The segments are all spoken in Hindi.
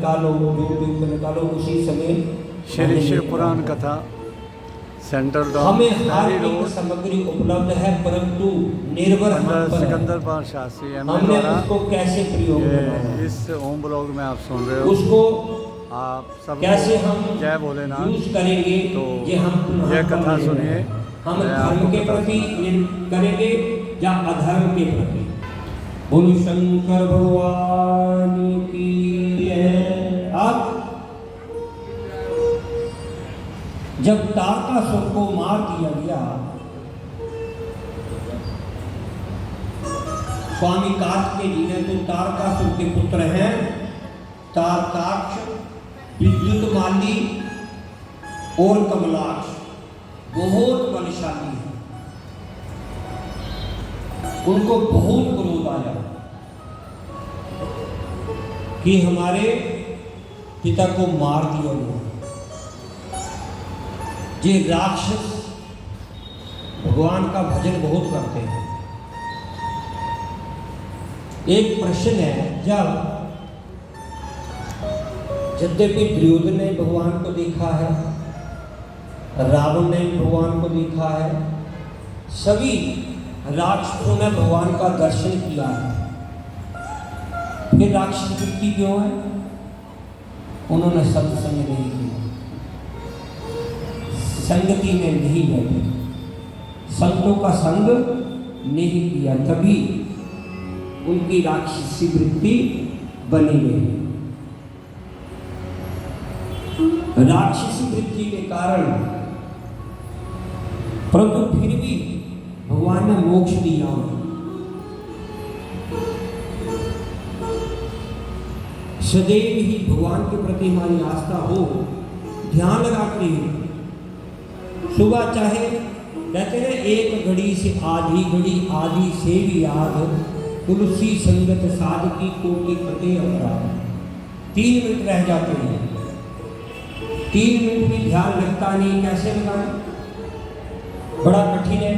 निकालो, यूट्यूब पर निकालो, उसी समय श्री शिव पुराण कथा सेंट्रल हमें हर एक सामग्री उपलब्ध है, परंतु निर्भर हम पर है। सिकंदर पाल शास्त्री हमने उसको कैसे प्रयोग करना है, इस ओम ब्लॉग में आप सुन रहे हो, उसको आप सब कैसे हम जय भोलेनाथ यूज करेंगे, तो ये हम यह कथा सुनिए। हम धर्म के प्रति करेंगे या अधर्म के प्रति। बोलो शंकर भगवान की जय। अब जब तारकासुर को मार दिया गया, स्वामी कार्तिकेय जी ने, तो तारकासुर के पुत्र हैं तारकाक्ष, विद्युतमाली और कमलाक्ष, बहुत बलशाली है। उनको बहुत क्रोध आया कि हमारे पिता को मार दिया गया। ये राक्षस भगवान का भजन बहुत करते हैं। एक प्रश्न है, जब यद्यपि दुर्योधन ने भगवान को देखा है, रावण ने भगवान को देखा है, सभी राक्षसों ने भगवान का दर्शन किया है, फिर राक्षस वृत्ति क्यों है? उन्होंने सत्संग नहीं किया, संगति में नहीं बैठे, संतों का संग नहीं किया, तभी उनकी राक्षसी वृत्ति बनी गई। राक्षसी वृत्ति के कारण, परंतु फिर भी भगवान ने मोक्ष दिया। सदैव ही भगवान के प्रति हमारी आस्था हो, ध्यान लगाते हैं। सुबह चाहे कहते हैं एक घड़ी से आधी घड़ी, आधी से भी याद, तुलसी संगत साध की कोटि कटे अपराध। 3 मिनट रह जाते हैं, 3 मिनट भी ध्यान लगता नहीं, कैसे लगाएं? बड़ा कठिन है।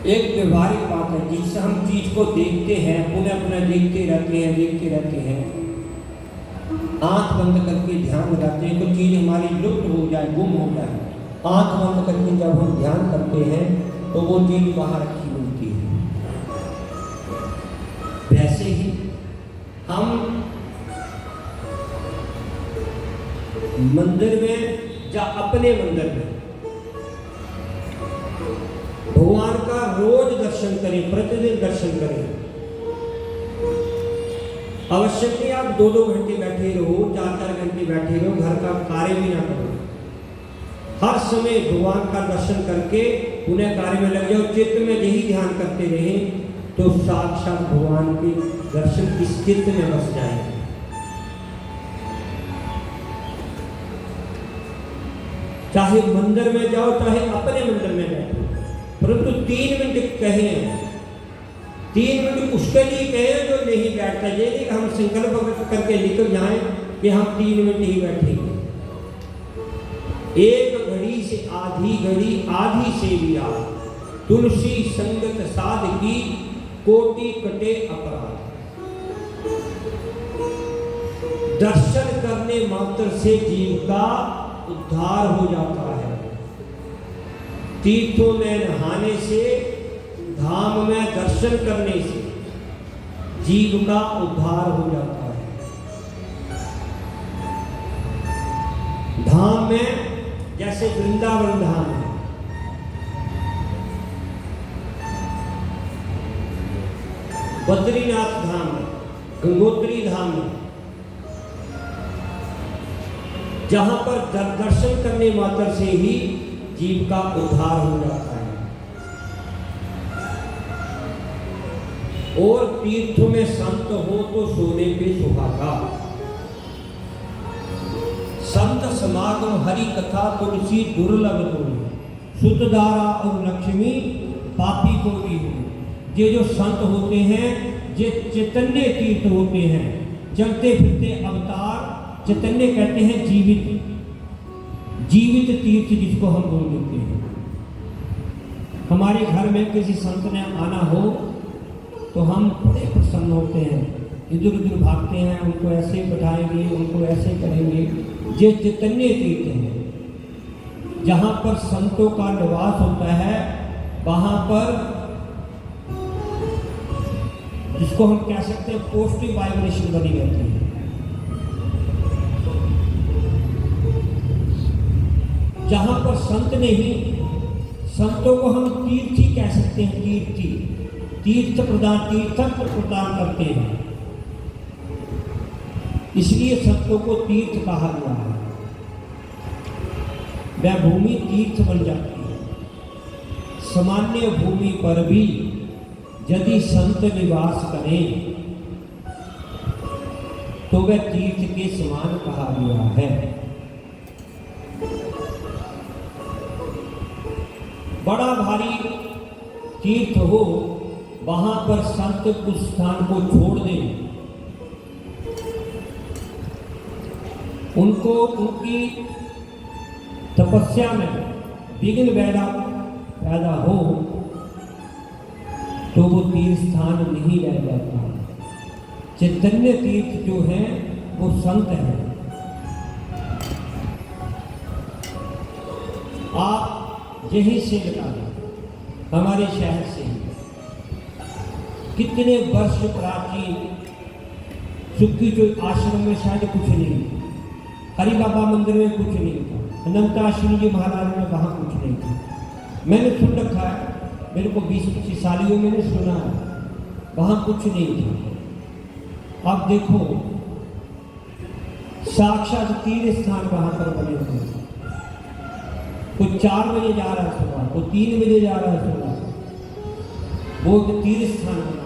एक व्यवहारिक बात है, जिससे हम चीज को देखते हैं, पुनः पुनः देखते रहते हैं, आंख बंद करके ध्यान लगाते हैं, तो चीज हमारी लुप्त हो जाए, गुम हो जाए। आंख बंद करके जब हम ध्यान करते हैं तो वो चीज वहां रखी मिलती है। वैसे ही हम मंदिर में या अपने मंदिर में भगवान का रोज दर्शन करें, प्रतिदिन दर्शन करें। आवश्यक नहीं आप 2-2 घंटे बैठे रहो, 4-4 घंटे बैठे रहो, घर का कार्य भी ना करो। हर समय भगवान का दर्शन करके उन्हें कार्य में लग जाओ। चित्त में यही ध्यान करते रहे तो साक्षात भगवान के दर्शन इस चित्त में बस जाए। चाहे मंदिर में जाओ, चाहे अपने मंदिर में बैठो, परंतु 3 मिनट कहें, 3 मिनट उसके लिए कहें जो नहीं बैठता। ये नहीं कि हम संकल्प करके निकल जाएं कि हम 3 मिनट ही बैठेंगे। एक घड़ी से आधी घड़ी, आधी से भी आधी, तुलसी संगत साध की कोटि कटे अपराध। दर्शन करने मात्र से जीव का उद्धार हो जाता है। तीर्थों में नहाने से, धाम में दर्शन करने से जीव का उद्धार हो जाता है। धाम में जैसे वृंदावन धाम है, बद्रीनाथ धाम है, गंगोत्री धाम है, जहां पर दर्शन करने मात्र से ही जीव का उद्धार हो जाता है। और तीर्थों में संत हो तो सोने पे सुहागा। संत समागम हरि कथा तुलसी दुर्लभ तो, सुतधारा और लक्ष्मी पापी को भी हो। ये जो संत होते हैं ये चैतन्य तीर्थ होते हैं, चलते फिरते अवतार। चैतन्य कहते हैं जीवित तीर्थ जिसको हम बोल देते हैं। हमारे घर में किसी संत ने आना हो तो हम बड़े प्रसन्न होते हैं। इधर उधर भागते हैं, उनको ऐसे बैठाएंगे, उनको ऐसे करेंगे। ये चैतन्य तीर्थ है। जहाँ पर संतों का निवास होता है, वहाँ पर जिसको हम कह सकते हैं पॉजिटिव वाइब्रेशन बनी रहती है। जहाँ पर संत नहीं, संतों को हम तीर्थी कह सकते हैं। तीर्थ प्रदान, तीर्थत्व प्रदान करते हैं, इसलिए संतों को तीर्थ कहा गया है। वह भूमि तीर्थ बन जाती है। सामान्य भूमि पर भी यदि संत निवास करें तो वह तीर्थ के समान कहा गया है। बड़ा भारी तीर्थ हो, वहां पर संत उस स्थान को छोड़ दें, उनको उनकी तपस्या में विघ्न पैदा हो तो वो तीर्थ स्थान नहीं रह जाता। चैतन्य तीर्थ जो है वो संत है। आप यहीं से लगा दें, हमारे शहर से कितने वर्ष प्राचीन सुखी जो आश्रम में शायद कुछ नहीं, हरि बाबा मंदिर में कुछ नहीं था, अनंताश्विनी जी महाराज में वहाँ कुछ नहीं था। मैंने सुन रखा है, मेरे को 20-25 सालियों मैंने सुना है, वहाँ कुछ नहीं था। अब देखो साक्षात तीर्थ स्थान वहाँ पर बने हुए। कोई 4 बजे जा रहा है सुबह, कोई 3 बजे जा रहा है सुबह, वो तीर्थ स्थान बना।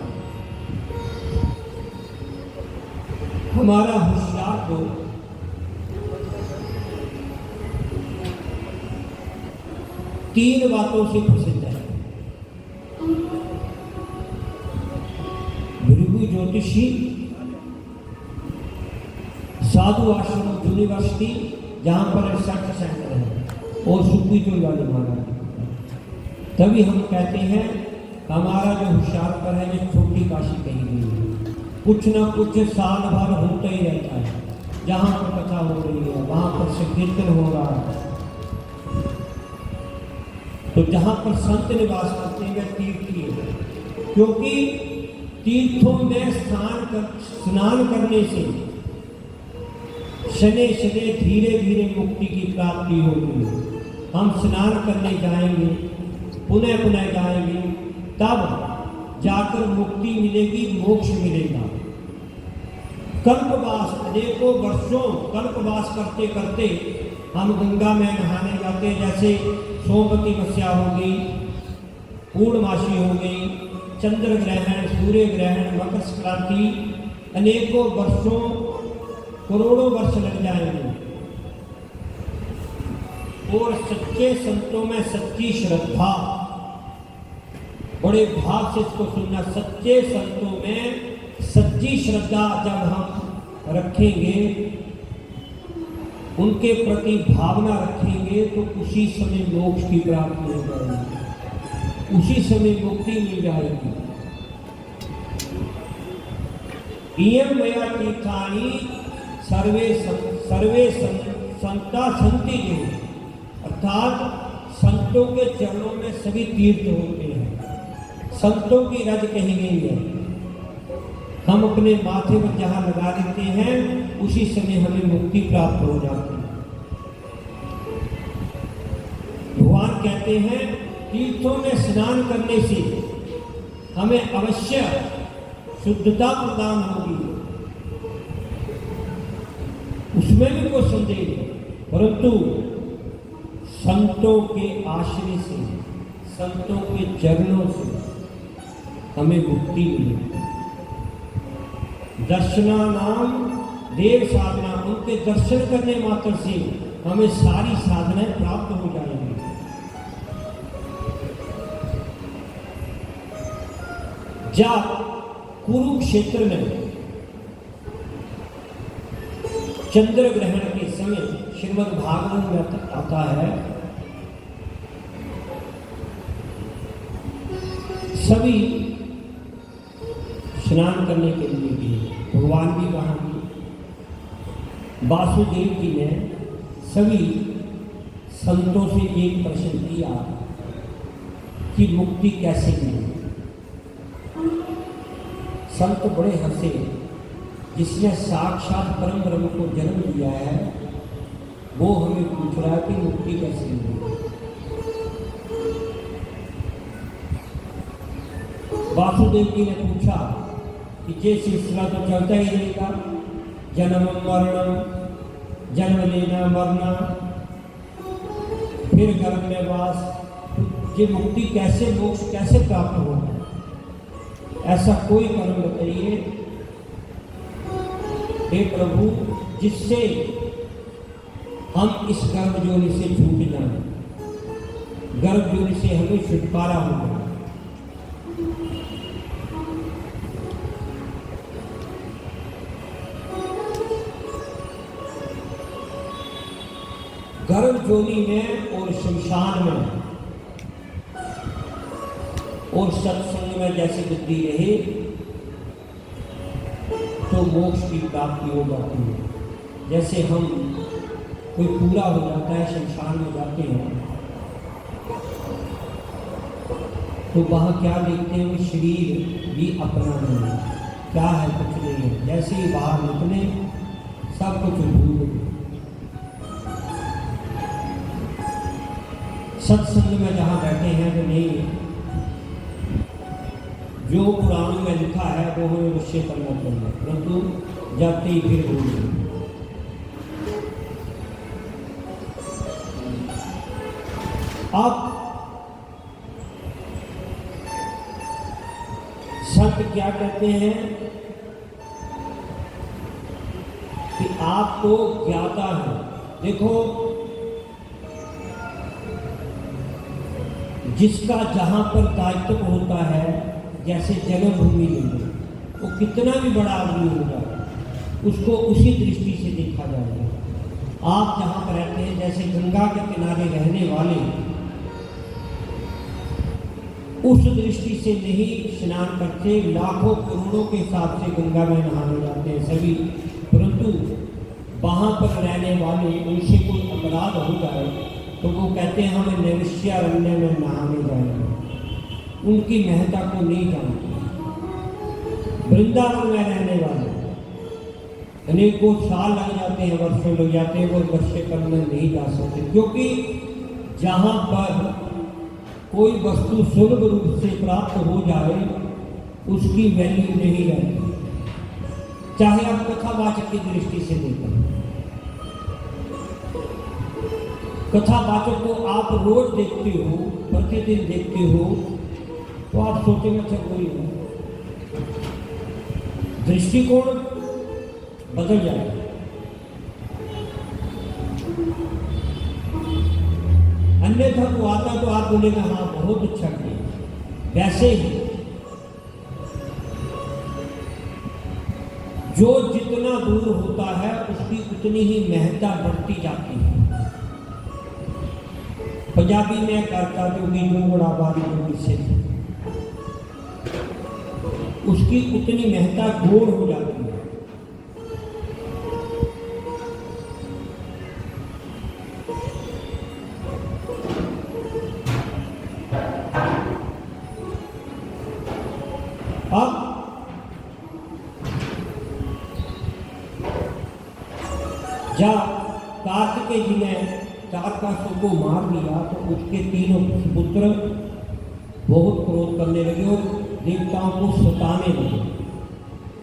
हमारा होशियार लोग तीन बातों से प्रसिद्ध है। भृगु ज्योतिषी, साधु आश्रम यूनिवर्सिटी जहाँ पर रिसर्च सेंटर है, और सुखी जो वाले महाराज। तभी हम कहते हैं हमारा जो होशियारपुर है ये छोटी काशी कही गई है। कुछ ना कुछ साल भर होता ही रहता है। जहाँ पर कथा हो रही है, वहाँ पर संकीर्तन हो रहा है। तो जहाँ पर संत निवास करते हैं वह तीर्थी है, क्योंकि तीर्थों में स्नान करने से शनि शनि धीरे धीरे मुक्ति की प्राप्ति होगी। हम स्नान करने जाएंगे, पुनः पुनः जाएंगे, तब जाकर मुक्ति मिलेगी, मोक्ष मिलेगा। कल्पवास, अनेकों वर्षों कल्पवास करते करते हम गंगा में नहाने जाते हैं। जैसे सोमवती मस्या हो गई, पूर्णमासी हो गई, चंद्र ग्रहण, सूर्य ग्रहण, मकर संक्रांति, अनेकों वर्षों करोड़ों वर्ष लग जाएंगे। और सच्चे संतों में सच्ची श्रद्धा, बड़े भाव से इसको सुनना, सच्चे संतों में सच्ची श्रद्धा जब हम रखेंगे, उनके प्रति भावना रखेंगे, तो उसी समय मोक्ष की प्राप्ति हो जाएगी, उसी समय मुक्ति मिल जाएगी। इयं मया तीर्थानि सर्वे संता संति जे, अर्थात संतों के चरणों में सभी तीर्थ होते हैं। संतों की रज कही गई है। हम अपने माथे पर जहाँ लगा देते हैं, उसी समय हमें मुक्ति प्राप्त हो जाती है। भगवान कहते हैं तीर्थों में स्नान करने से हमें अवश्य शुद्धता प्रदान होगी, उसमें भी कोई संदेह नहीं। परंतु संतों के आश्रय से, संतों के चरणों से हमें मुक्ति मिलेगी। दर्शनानाम देव साधना, उनके दर्शन करने मात्र से हमें सारी साधनाएं प्राप्त हो जाएंगी। जब कुरुक्षेत्र में चंद्र ग्रहण के समय श्रीमद् भागवत में आता है, सभी स्नान करने के लिए भी भगवान भी वहाँ भी। वासुदेव जी ने सभी संतों से एक प्रश्न किया कि मुक्ति कैसे मिले। संत बड़े हंसे, जिसने साक्षात परम ब्रह्म को जन्म दिया है वो हमें पूछ रहा है कि मुक्ति कैसे मिले। वासुदेव जी ने पूछा कि ये सिलसिला तो चलता ही रहेगा, जन्म मरण, जन्म लेना मरना, फिर गर्भ में वास, ये मुक्ति कैसे, मोक्ष कैसे प्राप्त होगा? ऐसा कोई कर्म बताइए हे प्रभु जिससे हम इस गर्भ जोनि से छूट जाएं, गर्भ जोनि से हमें छुटकारा हो जाए। गर्भ जोनि में और शमशान में और सत्संग में जैसे बुद्धि रहे तो मोक्ष की प्राप्ति हो जाती है। जैसे हम कोई पूरा हो जाता है, शमशान में जाते हैं तो वहाँ क्या देखते हैं, वो शरीर भी अपना नहीं है, क्या है, कुछ नहीं है। जैसे ही बाहर निकले सब कुछ भूल गए। सत्संग में जहाँ बैठे हैं तो नहीं, जो पुराणों में लिखा है वो हमें निश्चय करना चाहिए, परंतु जाते ही फिर भूल गए। अब संत क्या कहते हैं कि आप तो ज्ञाता हैं। देखो, जिसका जहां पर दायित्व होता है, जैसे जन्मभूमि लेंगे, वो कितना भी बड़ा आदमी होगा उसको उसी दृष्टि से देखा जाएगा। आप जहाँ पर रहते हैं, जैसे गंगा के किनारे रहने वाले उस दृष्टि से नहीं स्नान करते, लाखों करोड़ों के हिसाब से गंगा में नहाने जाते हैं सभी, परंतु वहाँ पर रहने वाले उनसे कोई अपराध हो जाए तो वो कहते हैं हमें नैविष्यारण्य में नहाने जाएंगे, उनकी महत्ता को नहीं जानते। वृंदावन में रहने वाले अनेकों साल लग जाते हैं, वर्षों लग जाते हैं, वो वर्षे करने नहीं जा सकते, क्योंकि जहाँ पर कोई वस्तु सुलभ रूप से प्राप्त हो जाए उसकी वैल्यू नहीं रहती। चाहे आप कथावाचक की दृष्टि से देखें, कथावाचक को आप रोज देखते हो, प्रतिदिन देखते हो, तो आप सोचेंगे अच्छा कोई है, दृष्टिकोण बदल जाएगा। अन्यथा वो आता तो आप बोलेंगे हाँ बहुत अच्छा किया। वैसे ही जो जितना दूर होता है उसकी उतनी ही महत्ता बढ़ती जाती है। पंजाबी में करता जोगी जो बड़ी जोगी से उसकी उतनी महत्ता गोड़ हो जाती है। अब जब कार्तिकेय जी ने तारकासुर को मार दिया तो उसके तीनों पुत्र बहुत क्रोध करने लगे और देवताओं को सताने लगे।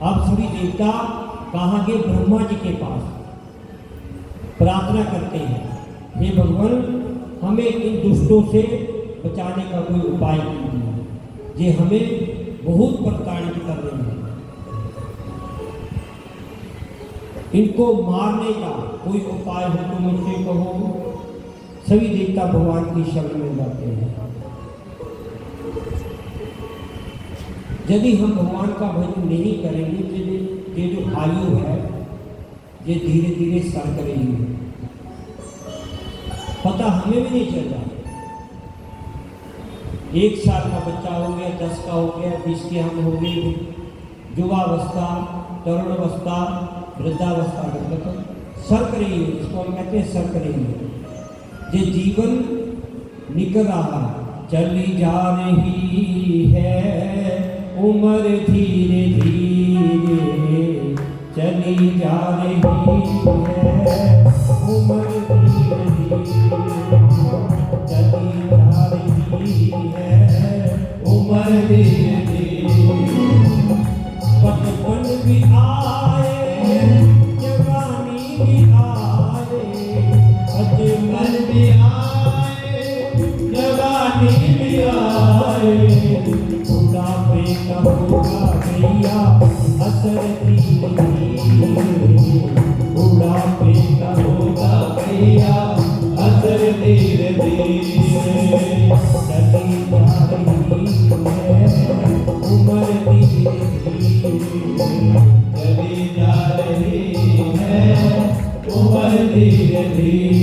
अब सभी देवता कहाँ गए, ब्रह्मा जी के पास प्रार्थना करते हैं, हे भगवान हमें इन दुष्टों से बचाने का कोई उपाय कीजिए, ये हमें बहुत प्रताड़ित कर रहे हैं, इनको मारने का कोई उपाय हो तो मुझसे कहो। सभी देवता भगवान की शरण में जाते हैं। यदि हम भगवान का भजन नहीं करेंगे तो ये जो आयु है ये धीरे धीरे सर करेगी, पता हमें भी नहीं चल रहा। 1 साल का बच्चा हो गया, 10 का हो गया, 20 के हम हो गए, युवावस्था, तरुणावस्था, वृद्धावस्था मतलब सरकरी, इसको हम कहते हैं सरकरी। ये जीवन निकल रहा, चली जा रही है उम्र धीरे धीरे, चली जा रही है उम्र धीरे धीरे, चली जा रही है उम्र धीरे धीरे। बचपन भी आए, जवानी भी आए, बचपन भी आए, जवानी भी आए, बुढ़ापे का होगा भैया असर धीरे धीरे, बुढ़ापे का होगा भैया असर धीरे धीरे, चली जा रही है उम्र धीरे धीरे,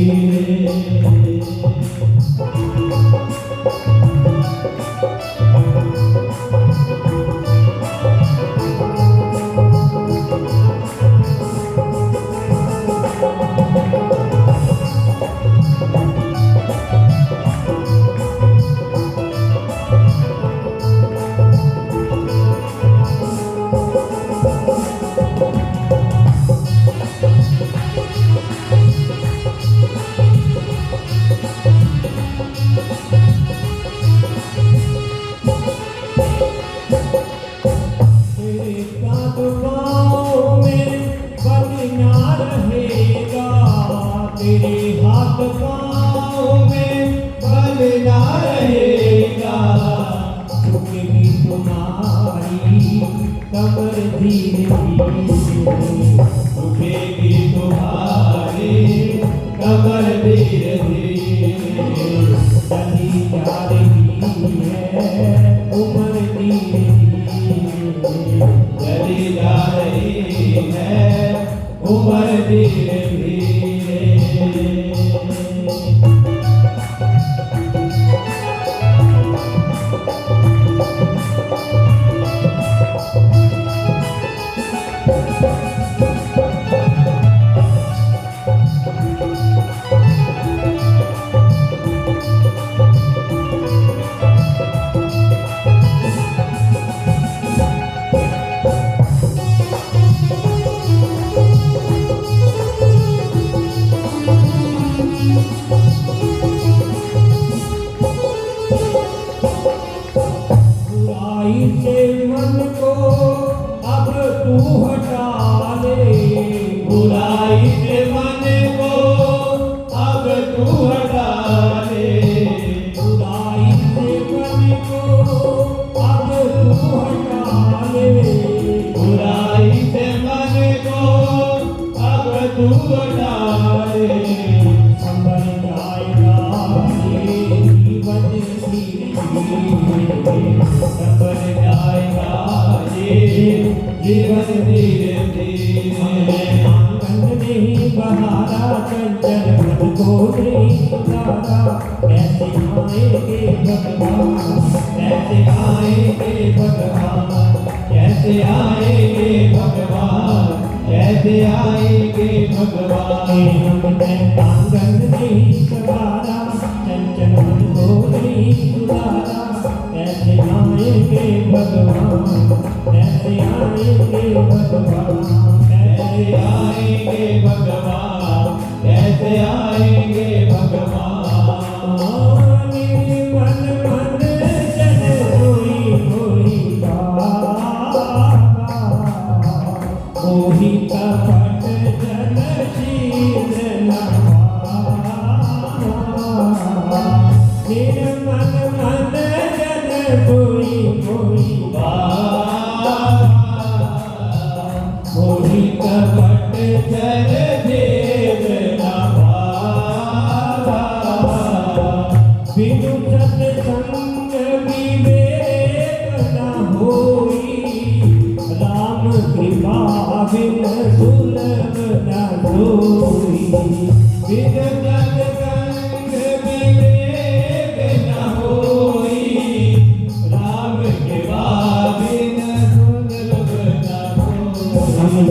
चली जा रही है उम्र धीरे धीरे।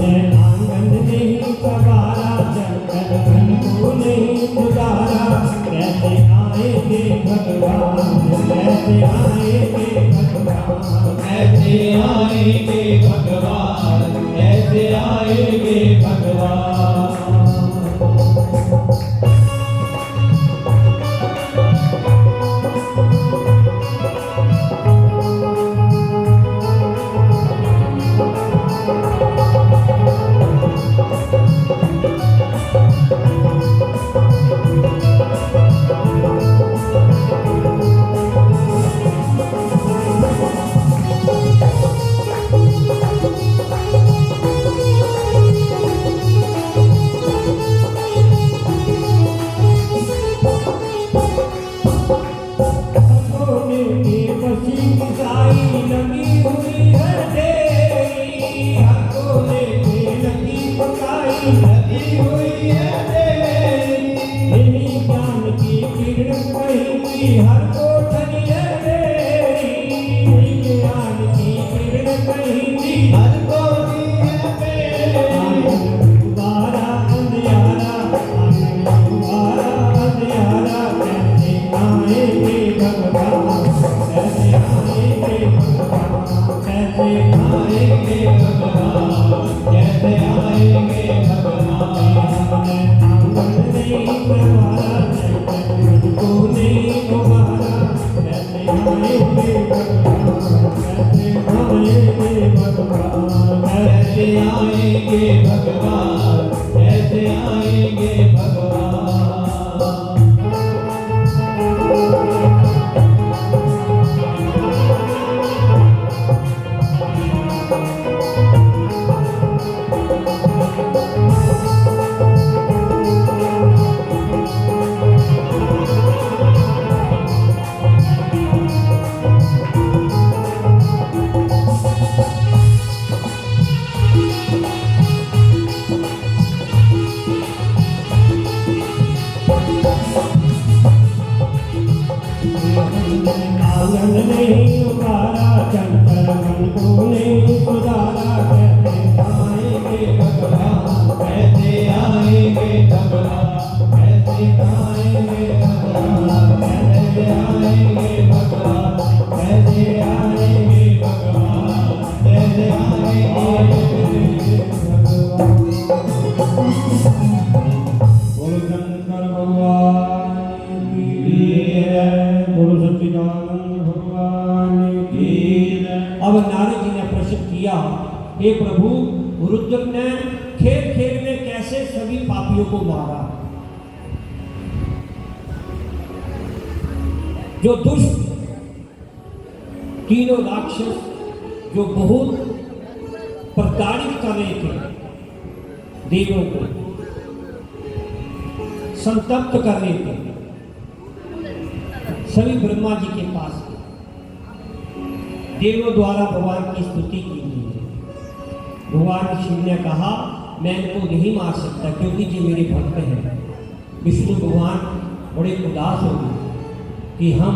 हमने आंगन नहीं सवारा, चंचल मन को नहीं सुधारा, कैसे आएंगे भगवान, कैसे आएंगे भगवान, कैसे आएंगे भगवान, कैसे आएंगे भगवान। हर कोठरी ज्ञान की किरण कहीं हर कोई दोबारा अंधियारा, दोबारा अंधियारा, कैसे आएंगे भगवान, कैसे आएंगे भगवान, कैसे आएंगे भगवान, कैसे आएंगे भगवान। हमने आंगन नहीं सवारा, चंचल को नहीं उबारा, कैसे आएंगे भगवान, कैसे आएंगे भगवान, कैसे आएंगे भगवान, कैसे आएंगे भगवान। आंगन नहीं उबारा, चंचल मन को नहीं सुधारा, कैसे आएंगे भगवान, कैसे आएंगे भगवान, कैसे आएंगे भगवान, कैसे आएंगे भगवान, कैसे आएंगे भगवान, कैसे आएंगे भगवान। बोलो शंकर भगवान की जय, बोलो सच्चिदानंद भगवान की जय। अब नारद जी ने प्रश्न किया, हे प्रभु, रुद्र ने खेल खेल में कैसे सभी पापियों को मारा? जो दुष्ट तीनों राक्षस जो बहुत प्रताड़ित कर रहे थे देवों को, संतप्त कर रहे थे, सभी ब्रह्मा जी के पास देवों द्वारा भगवान की स्तुति की गई। भगवान शिव ने कहा, मैं इनको नहीं मार सकता क्योंकि ये मेरे भक्त हैं। विष्णु भगवान बड़े उदास हो गए कि हम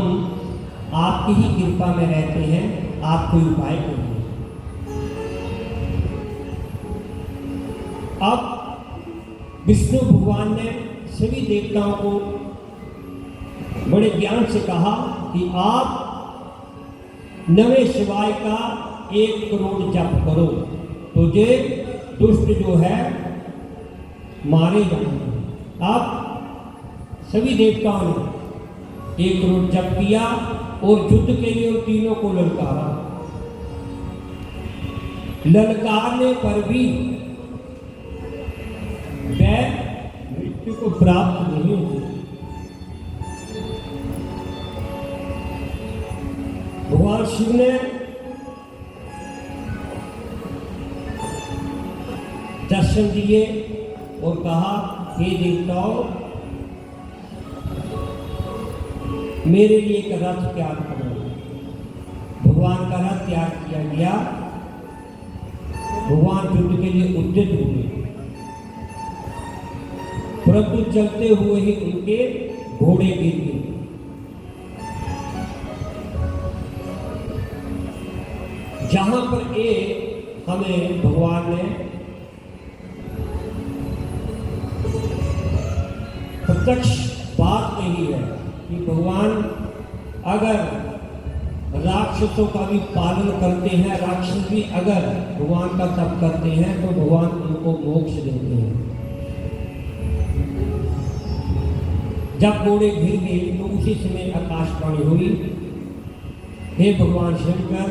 आपकी ही कृपा में रहते हैं, आप कोई उपाय करिए। अब विष्णु भगवान ने सभी देवताओं को बड़े ज्ञान से कहा कि आप नवे शिवाय का 1 करोड़ जप करो तो ये दुष्ट जो है मारे जाएंगे। आप सभी देवताओं ने 1 करोड़ जप किया और युद्ध के लिए उन तीनों को ललकारा। ललकारने पर भी वह मृत्यु को प्राप्त नहीं हुई। भगवान शिव ने दर्शन दिए और कहा, हे देवताओं, मेरे लिए एक रथ तैयार करो। भगवान का रथ तैयार किया गया। भगवान युद्ध के लिए उद्यत हुए, परंतु चलते हुए ही उनके घोड़े गिर गए। जहां पर हमें भगवान ने प्रत्यक्ष बात कही है कि भगवान अगर राक्षसों का भी पालन करते हैं, राक्षस भी अगर भगवान का तप करते हैं तो भगवान उनको मोक्ष देते हैं। जब घोड़े घिर गए तो उसी समय आकाशवाणी हुई, हे भगवान शंकर,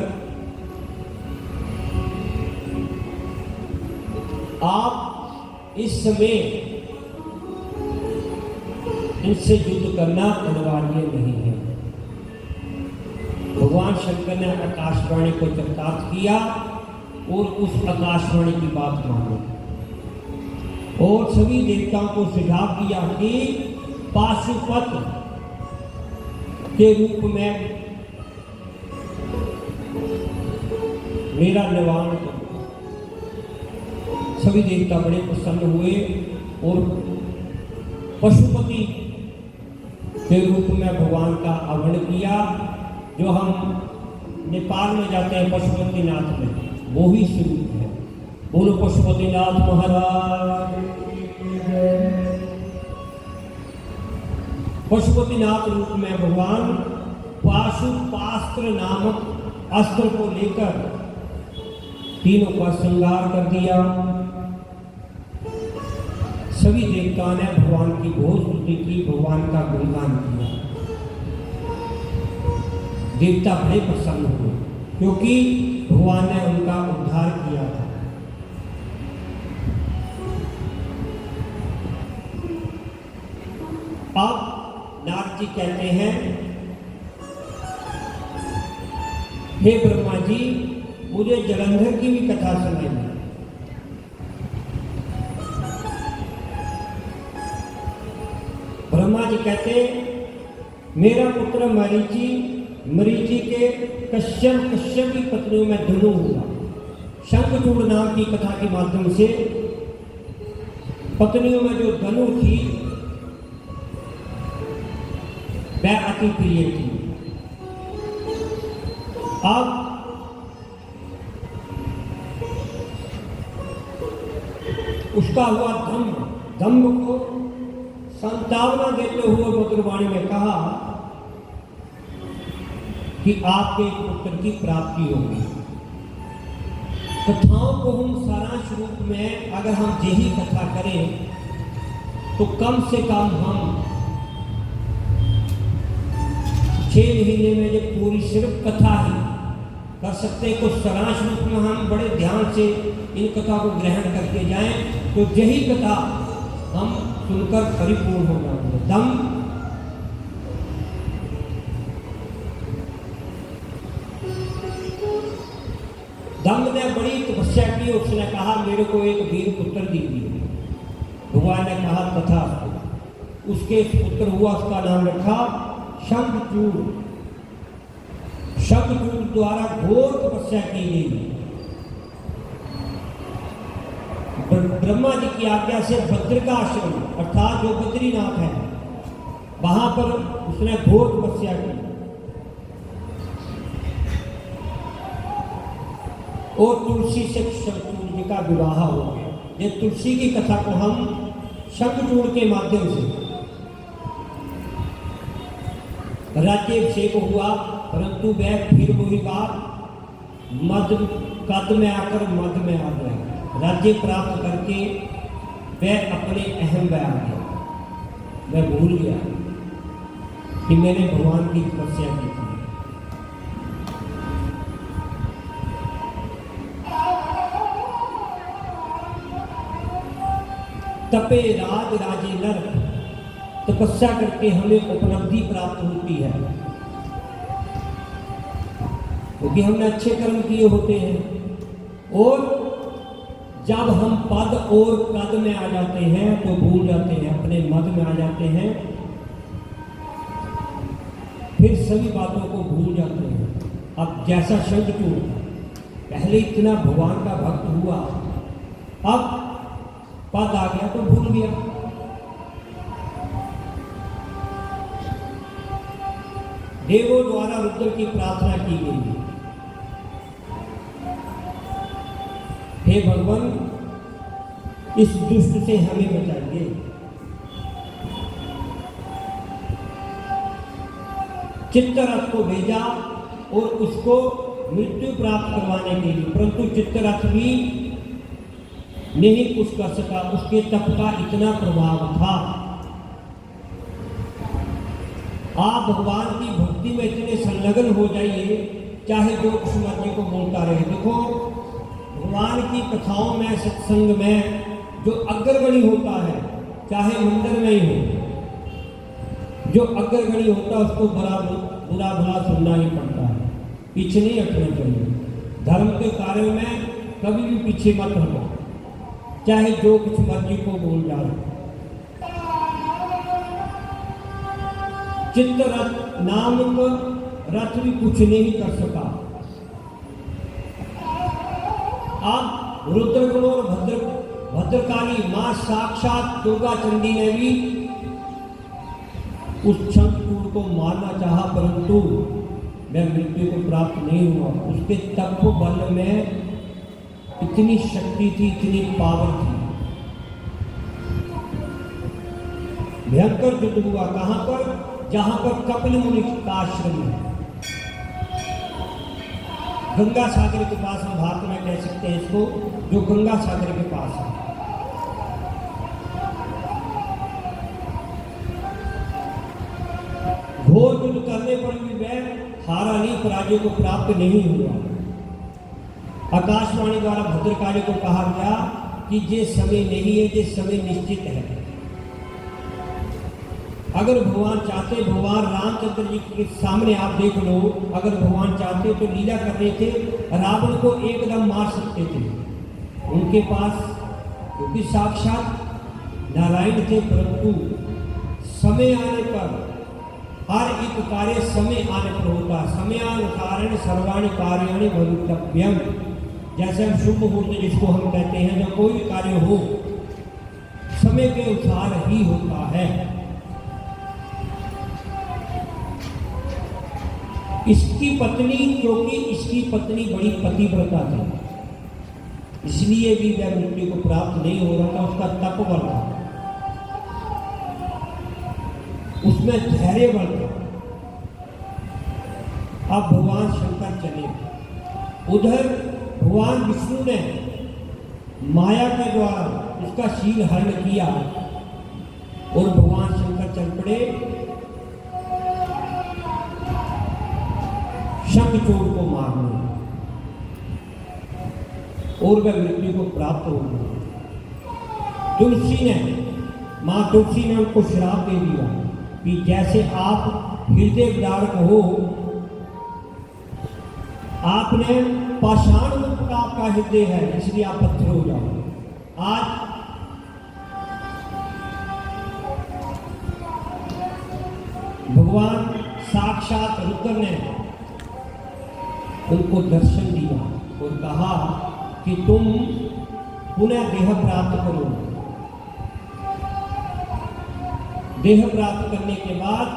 आप इस समय इनसे युद्ध करना अनिवार्य नहीं है। भगवान शंकर ने आकाशवाणी को चरितार्थ किया और उस आकाशवाणी की बात मानी और सभी देवताओं को सुझाव दिया कि पाशुपत के रूप में मेरा निवारण करो। सभी देवता बड़े प्रसन्न हुए और पशुपति के रूप में भगवान का आह्वान किया। जो हम नेपाल में जाते हैं पशुपतिनाथ में, वो ही स्वरूप है। बोलो पशुपतिनाथ महाराज। पशुपतिनाथ रूप में भगवान पाशुपास्त्र नामक अस्त्र को लेकर तीनों का श्रृंगार कर दिया। सभी देवताओं ने भगवान की बहुत स्तुति की, भगवान का गुणगान किया। देवता बड़े प्रसन्न हुए क्योंकि भगवान ने उनका उद्धार किया था। अब नारद जी कहते हैं, हे ब्रह्मा जी, मुझे जलंधर की भी कथा सुनाइए। ब्रह्मा जी कहते, मेरा पुत्र मरीचि के कश्यप की पत्नियों में धनु हुआ। शंखचूड़ नाम की कथा के माध्यम से पत्नियों में जो धनु थी वह अति प्रिय थी। अब उसका हुआ दम्भ को संतावना देते हुए मधुरवाणी में कहा कि आपके एक पुत्र की प्राप्ति होगी। कथाओं को हम सारांश रूप में अगर हम यही कथा करें तो कम से कम हम 6 महीने में जब पूरी सिर्फ कथा ही कर सकते हैं, कुछ सारांश रूप में हम बड़े ध्यान से इन कथा को ग्रहण करके जाएं तो यही कथा हम सुनकर परिपूर्ण हो जाएंगे। दम्भ ने बड़ी तपस्या की, उसने कहा मेरे को एक वीर पुत्र दीजिए। भगवान ने कहा तथा उसके पुत्र हुआ, उसका नाम रखा शंखचूड़। शंखचूड़ द्वारा घोर तपस्या की गई। ब्रह्मा जी की आज्ञा से भद्रिकाश्रम अर्थात जो बद्रीनाथ है वहां पर उसने घोर तपस्या की और तुलसी से शंखचूड़ जी का विवाह हो गया। ये तुलसी की कथा को हम शंखचूड़ के माध्यम से राज्याभिषेक हुआ, परंतु वह फिर वही बात मद कद में आकर मद में आ गया। राज्य प्राप्त करके वह अपने अहम में आ गया। मैं भूल गया कि मैंने भगवान की तपस्या की थी। तपे राजे नर, तपस्या करके हमें उपलब्धि प्राप्त होती है क्योंकि हमने अच्छे कर्म किए होते हैं। और जब हम पद और कद में आ जाते हैं तो भूल जाते हैं, अपने मद में आ जाते हैं, फिर सभी बातों को भूल जाते हैं। अब जैसा शंखचूड़ पहले इतना भगवान का भक्त हुआ, अब पद आ गया तो भूल गया। देवों द्वारा रुद्र की प्रार्थना की गई है, हे भगवान इस दुष्ट से हमें बचाइए। चित्तरथ को भेजा और उसको मृत्यु प्राप्त करवाने के लिए, परंतु चित्तरथ भी नहीं कुछ कर सका। उसके तप का इतना प्रभाव था। आप भगवान की भक्ति में इतने संलग्न हो जाइए, चाहे जो कुछ मर्जी को बोलता रहे। देखो भगवान की कथाओं में, सत्संग में जो अग्रगणी होता है, चाहे मंदिर में ही हो, जो अग्रगणी होता है उसको बुरा भला सुनना ही पड़ता है, पीछे नहीं हटना चाहिए। धर्म के कार्यों में कभी भी पीछे मत हटो, चाहे जो कुछ मर्जी को बोल जाए। चित्तरथ नामक रथ भी कुछ नहीं कर सका। अब रुद्रगुण और भद्रकाली मां साक्षात दुर्गा चंडी ने भी उस शंखचूड़ को मारना चाहा, परंतु वह मृत्यु को प्राप्त नहीं हुआ। उसके तप बल में इतनी शक्ति थी, इतनी पावर थी। भयंकर युद्ध हुआ। कहां पर? जहां पर कपिल मुनि का आश्रम है, गंगा सागर के पास। हम भारत में कह सकते हैं इसको, जो गंगा सागर के पास है। घोर युद्ध करने पर भी वह हारा नहीं, पराजय को प्राप्त नहीं हुआ। आकाशवाणी द्वारा भद्रकाली को कहा गया कि ये समय नहीं है, ये समय निश्चित है। अगर भगवान चाहते, भगवान रामचंद्र जी के सामने आप देख लो, अगर भगवान चाहते तो लीला कर रहे थे, रावण को एकदम मार सकते थे। उनके पास क्योंकि साक्षात नारायण थे, परंतु समय आने पर हर एक कार्य समय आने पर होता। समयानुसारेण सर्वाणि कार्याणि भवितव्यम। जैसे हम शुभ मुहूर्त जिसको हम कहते हैं, जब कोई भी कार्य हो समय के अनुसार ही होता है। इसकी पत्नी, क्योंकि इसकी पत्नी बड़ी पतिव्रता थी, इसलिए भी वह मृत्यु को प्राप्त नहीं हो रहा था। उसका तप बल था, उसमें धैर्य बल था। अब भगवान शंकर चले, उधर भगवान विष्णु ने माया के द्वारा उसका शील हरण किया और भगवान शंकर चल पड़े शंखचूड़ को मारने, और वह मृत्यु को प्राप्त हो गया। तुलसी ने, मां तुलसी ने उनको श्राप दे दिया कि जैसे आप हृदय विदारक हो, आपने पाषाण रूप का आपका हृदय है, इसलिए आप पत्थर हो जाओ। आज भगवान साक्षात रुद्र ने उनको दर्शन दिया और कहा कि तुम पुनः देह प्राप्त करो। देह प्राप्त करने के बाद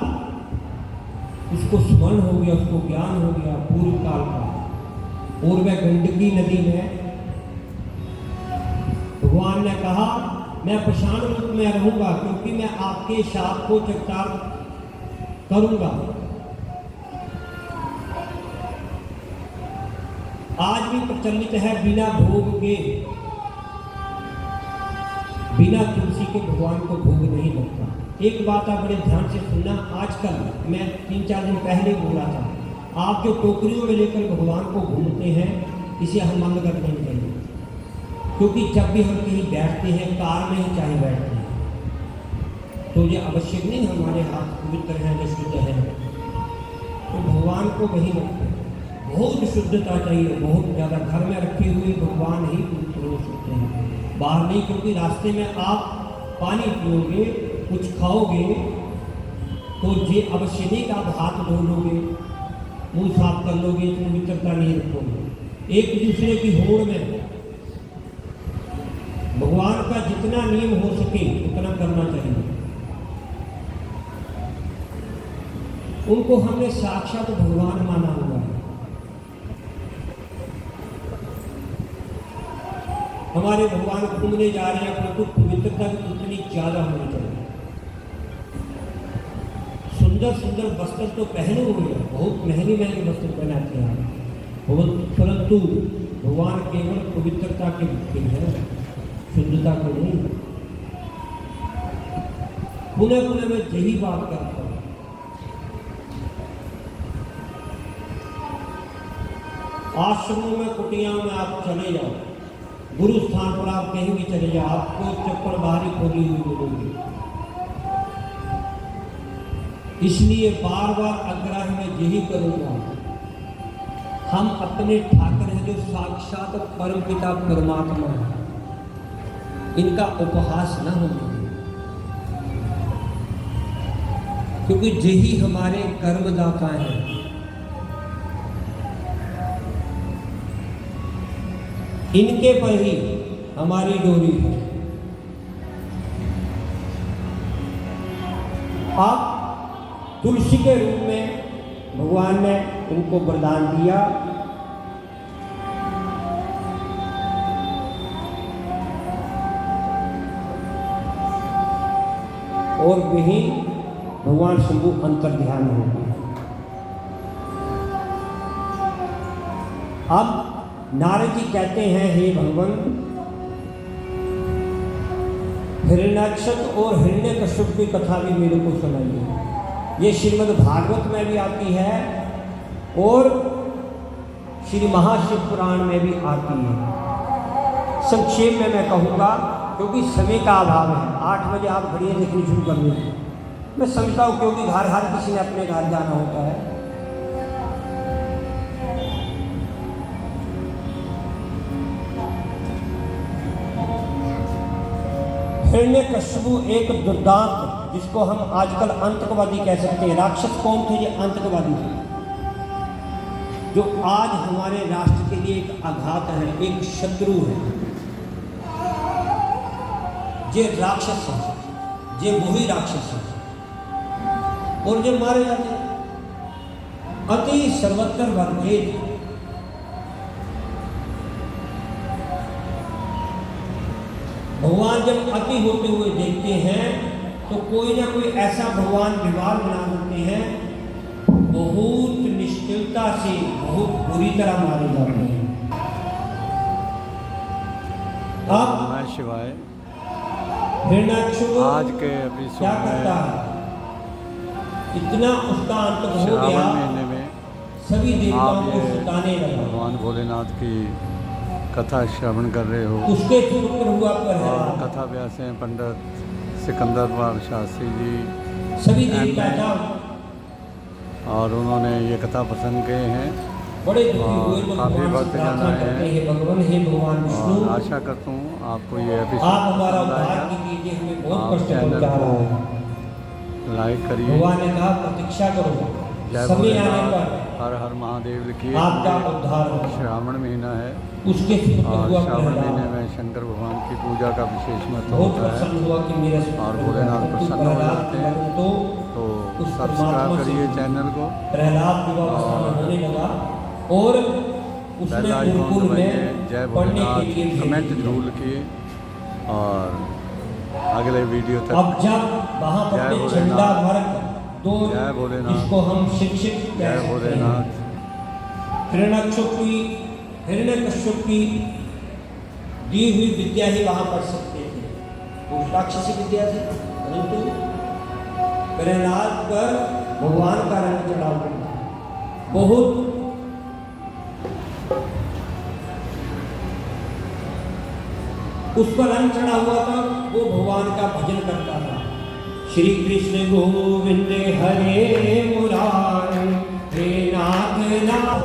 उसको स्मरण हो गया, उसको ज्ञान हो गया पूर्व काल का, और वह गंडकी नदी में भगवान ने कहा मैं पाषाण रूप में रहूंगा, क्योंकि मैं आपके शाप को चरितार्थ करूंगा। आज भी प्रचलित है, बिना भोग के, बिना तुलसी के भगवान को भोग नहीं लगता। एक बात आप बड़े ध्यान से सुनना, आजकल मैं 3-4 दिन पहले बोला था, आप जो टोकरियों में लेकर भगवान को घूमते हैं, इसे हम बंद कर देना चाहिए। क्योंकि जब भी हम कहीं बैठते हैं, कार में ही चाहे बैठते हैं, तो ये आवश्यक नहीं हमारे हाथ पवित्र हैं, जो शुद्ध है, तो भगवान को वहीं रखते हैं। बहुत शुद्धता चाहिए, बहुत ज़्यादा। घर में रखे हुए भगवान ही पवित्र हो सकते हैं, बाहर नहीं। क्योंकि रास्ते में आप पानी पियोगे, कुछ खाओगे, तो ये अवश्य नहीं कि आप हाथ धो लोगे, मुंह साफ कर लोगे, तो पवित्रता नहीं रखोगे। एक दूसरे की होड़ में भगवान का जितना नियम हो सके उतना करना चाहिए। उनको हमने साक्षात भगवान माना हुआ है। हमारे भगवान घूमने जा रहे हैं, परंतु पवित्रता भी उतनी ज्यादा होनी चाहिए। सुंदर सुंदर वस्त्र तो पहने हुए हैं, बहुत महंगे महंगे वस्त्र पहनाते हैं बहुत, परंतु भगवान केवल पवित्रता के भक्ति है, शुद्धता को नहीं। पुनः पुनः मैं यही बात करता हूँ, आश्रमों में कुटियाओं में आप चले जाओ, गुरु स्थान पर आप कहीं भी चले जाओ, आपको चप्पल बाहरी खोली हुई मिलेगी। इसलिए बार बार आग्रह में यही करूंगा, हम अपने ठाकर हैं जो साक्षात परम पिता परमात्मा है, इनका उपहास न होने दें, क्योंकि यही हमारे कर्मदाता हैं। इनके पर ही हमारी डोरी है। आप तुलसी के रूप में भगवान ने उनको वरदान दिया, और वही भगवान शंभु अंतर ध्यान हो गए। अब नारद जी कहते हैं, हे भगवान, हिरण्याक्षक और हिरण्यकश्यप की कथा भी मेरे को सुनाइए। ये श्रीमद् भागवत में भी आती है और श्री महाशिव पुराण में भी आती है। संक्षेप में मैं कहूँगा, क्योंकि समय का अभाव है। 8 बजे आप घड़ियाँ देखनी शुरू कर देंगे, मैं समझता हूँ, क्योंकि घर हर किसी ने अपने घर जाना होता है। हिरण्यकश्यपु एक दुर्दांत, जिसको हम आजकल आतंकवादी कह सकते हैं। राक्षस कौन थे? ये आतंकवादी थे, जो आज हमारे राष्ट्र के लिए एक आघात है, एक शत्रु है। ये राक्षस है, ये वही राक्षस है, और जो मारे जाते हैं अति सर्वत्र वर्गेद। भगवान जब अति होते हुए देखते हैं तो कोई ना कोई ऐसा भगवान विवाद बना देते हैं, बहुत निश्चिलता से, बहुत बुरी तरह मारे जाते हैं। अब नमः शिवाय। हिरण्याक्षु आज के एपिसोड क्या करता में है, इतना उसका अंत हो श्रावण गया, महीने में सभी देवताओं आप को ये सताने लगा। भगवान भोलेनाथ की कथा श्रवण कर रहे हो, उसके पुत्र हुआ और प्रहलाद, कथा व्यास हैं पंडित सिकंदर पाल शास्त्री जी, सभी देवता था, और उन्होंने ये कथा पसंद किए हैं बड़े दुखी और हुए तो काफ़ी भगवान भक्त से प्रार्थना जन आए करते हैं। हैं, भगवान हे भगवान और विष्णु, आशा करता हूँ आपको ये आप एपिसोड हमारा पसंद उद्धार आएगा। कीजिए, हमें आप बहुत कष्ट चैनल पहुंचा को रहा है। लाइक करिए, भगवान ने कहा प्रतीक्षा करो, जय समय आने भोलेनाथ, पर हर हर महादेव लिखिए। आपका उद्धार होगा। श्रावण महीना है उसके पुत्र और हुआ श्रावण महीने प्रहलाद, में शंकर भगवान की पूजा का विशेष महत्व बहुत होता है। प्रसन्न हुआ कि मेरा और भोलेनाथ प्रसन्न हो जाते हैं। तो उस सब्सक्राइब परमात्मा से करिए चैनल को, प्रहलाद विवाह होने लगा, और उसने बेल आइकॉन गुरुकुल दबाइए, में जय पढ़ने के भोलेनाथ, लिए भेज कमेंट दिया। जरूर लिखिए, और अगले वीडियो तक अब जब वहाँ पर जय के भोलेनाथ, झंडा वर्ग दो, जय भोलेनाथ, जिसको हम शिक्षित कह जय सकते हैं, भोलेनाथ। हिरण्यकश्यप की दी हुई विद्या ही वहाँ पढ़ सकते थे, वो राक्षसी विद्या थी, परंतु प्रहलाद पर भगवान का रंग चढ़ा हुआ था। बहुत उस पर रंग चढ़ा हुआ था, वो भगवान का भजन करता था। श्री कृष्ण गोविंद हरे मुरारी, हे नाथ नाथ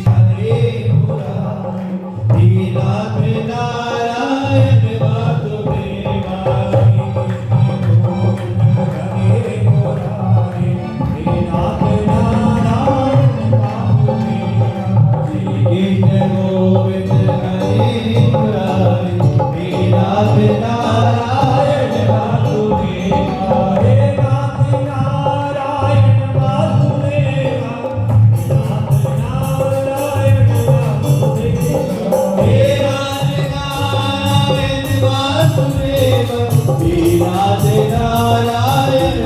हरे मुरारी, हे नाथ नारायण वासुदेवाय, हरे मुरारी, हे नाथ नारायण वासुदेवाय। कृष्ण गोविंद हरे मुरारी, हे नाथ नारायण वासुदेवाय, हे नाथ नारायण वासुदेवाय, नाथ नारायण वासुदेवाय। हे नाथ नारायण वासुदेवाय, हे नाथ नारायण